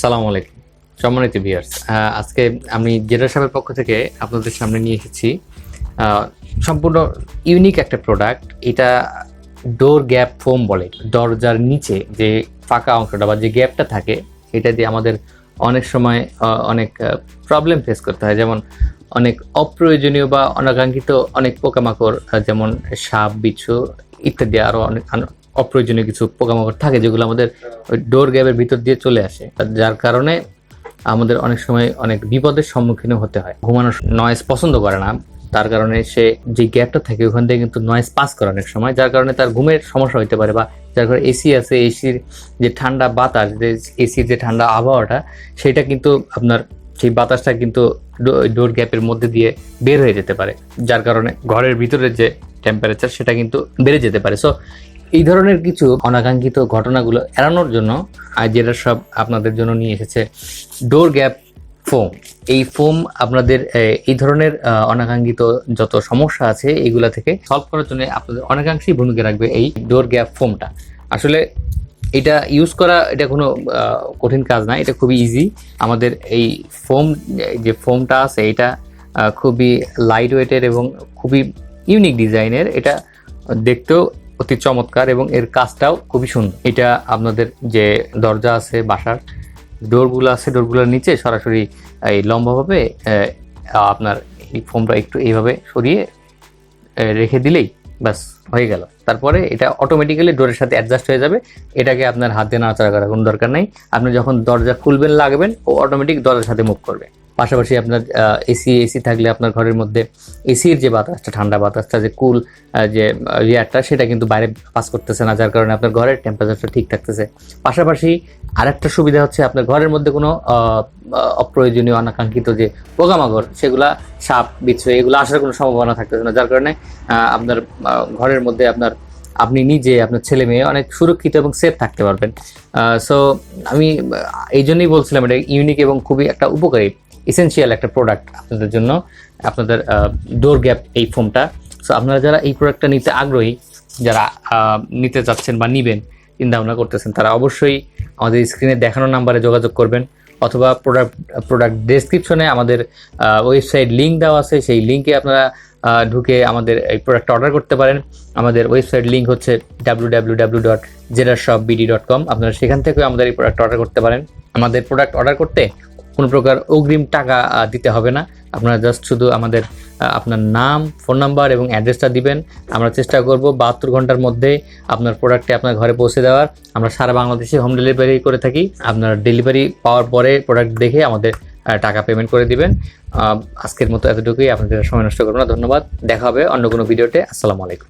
আসসালামু আলাইকুম সম্মানিত ভিউয়ার্স, আজকে আমি জেডার সাহেবের পক্ষ থেকে আপনাদের সামনে নিয়ে এসেছি সম্পূর্ণ ইউনিক একটা প্রোডাক্ট। এটা ডোর গ্যাপ ফোম বলে। দরজার নিচে যে ফাঁকা অংশটা বা যে গ্যাপটা থাকে, এটা দিয়ে আমাদের অনেক সময় অনেক প্রবলেম ফেস করতে হয়। যেমন অনেক অপ্রয়োজনীয় বা অনাকাঙ্ক্ষিত অনেক পোকামাকড়, যেমন সাপ, বিচ্ছু ইত্যাদি আরও অনেক অপ্রয়োজনীয় কিছু পোকামাকড় থাকে, যেগুলো আমাদের ওই ডোর গ্যাপের ভিতর দিয়ে চলে আসে, যার কারণে আমাদের অনেক সময় অনেক বিপদের সম্মুখীন হতে হয়। ঘুমানোর নয়েজ পছন্দ করে না, তার কারণে সে যে গ্যাপটা থাকে ওখান থেকে কিন্তু নয়েজ পাস করে অনেক সময়, যার কারণে তার ঘুমের সমস্যা হতে পারে। বা যার কারণে এসি আছে, এসির যে ঠান্ডা বাতাস, যে এসির যে ঠান্ডা আবহাওয়াটা, সেটা কিন্তু আপনার সেই বাতাসটা কিন্তু ডোর গ্যাপের মধ্যে দিয়ে বের হয়ে যেতে পারে, যার কারণে ঘরের ভিতরের যে টেম্পারেচার সেটা কিন্তু বেড়ে যেতে পারে। সো এই ধরনের কিছু অনাকাঙ্ক্ষিত ঘটনাগুলো এড়ানোর জন্য জেডার সব আপনাদের জন্য নিয়ে এসেছে ডোর গ্যাপ ফোম। এই ফোম আপনাদের এই ধরনের অনাকাঙ্ক্ষিত যত সমস্যা আছে এগুলা থেকে সলভ করার জন্য আপনাদের অনেকাংশেই ভূমিকা রাখবে এই ডোর গ্যাপ ফোমটা। আসলে এটা ইউজ করা এটা কোনো কঠিন কাজ না, এটা খুবই ইজি। আমাদের এই যে ফোমটা আছে এটা খুবই লাইট ওয়েটের এবং খুবই ইউনিক ডিজাইনের। এটা দেখতেও অতি চমৎকার এবং এর কাজটাও খুবই সুন্দর। এটা আপনাদের যে দরজা আছে, বাসার ডোরগুলো আছে, ডোরগুলোর নিচে সরাসরি এই লম্বাভাবে আপনার এই ফোমটা একটু এইভাবে সরিয়ে রেখে দিলেই ব্যাস হয়ে গেল। তারপরে এটা অটোমেটিক্যালি ডোরের সাথে অ্যাডজাস্ট হয়ে যাবে। এটাকে আপনার হাত দিয়ে নাড়াচাড়া করার কোনো দরকার নেই। আপনি যখন দরজা খুলবেন লাগবেন, ও অটোমেটিক দরজার সাথে মুভ করবে। পাশাপাশি আপনার এসি থাকলে আপনার ঘরের মধ্যে এসির যে বাতাসটা, ঠান্ডা বাতাসটা, যে কুল যে এয়ারটা, সেটা কিন্তু বাইরে পাস করতেছে না, যার কারণে আপনার ঘরের টেম্পারেচারটা ঠিক থাকতেছে। পাশাপাশি আরেকটা সুবিধা হচ্ছে, আপনার ঘরের মধ্যে কোনো অপ্রয়োজনীয় অনাকাঙ্ক্ষিত যে পোকামাকড়, সেগুলা সাপ, বিচ্ছু এগুলো আসার কোনো সম্ভাবনা থাকতেছে না, যার কারণে আপনার ঘরের মধ্যে আপনি নিজে, আপনার ছেলে মেয়ে অনেক সুরক্ষিত এবং সেফ থাকতে পারবেন। সো আমি এই জন্যই বলছিলাম এটা ইউনিক এবং খুবই একটা উপকারী এসেনশিয়াল একটা প্রোডাক্ট আপনাদের জন্য, আপনাদের ডোর গ্যাপ এই ফোমটা। সো আপনারা যারা এই প্রোডাক্টটা নিতে আগ্রহী, যারা নিতে চাচ্ছেন বা নিবেন চিন্তা ভাবনা করতেছেন, তারা অবশ্যই আমাদের স্ক্রিনে দেখানো নাম্বারে যোগাযোগ করবেন, অথবা প্রোডাক্ট ডেসক্রিপশনে আমাদের ওয়েবসাইট লিঙ্ক দেওয়া আছে, সেই লিঙ্কে আপনারা ঢুকে আমাদের এই প্রোডাক্টটা অর্ডার করতে পারেন। আমাদের ওয়েবসাইট লিঙ্ক হচ্ছে www.jedarshopbd.com। আপনারা সেখান থেকেও আমাদের এই প্রোডাক্ট অর্ডার করতে পারেন। আমাদের প্রোডাক্ট অর্ডার করতে কোনো প্রকার অগ্রিম টাকা দিতে হবে না। আপনারা জাস্ট শুধু আমাদের আপনার নাম, ফোন নাম্বার এবং অ্যাড্রেসটা দিবেন। আমরা চেষ্টা করব 72 ঘন্টার মধ্যে আপনার প্রোডাক্টটি আপনার ঘরে পৌঁছে দেওয়ার। আমরা সারা বাংলাদেশে হোম ডেলিভারি করে থাকি। আপনার ডেলিভারি পাওয়ার পরে প্রোডাক্ট দেখে আমাদের টাকা পেমেন্ট করে দিবেন। আজকের মতো এতটুকুই, আপনাদের সময় নষ্ট করবো না। ধন্যবাদ, দেখা হবে অন্য কোনো ভিডিওতে। আসসালামু আলাইকুম।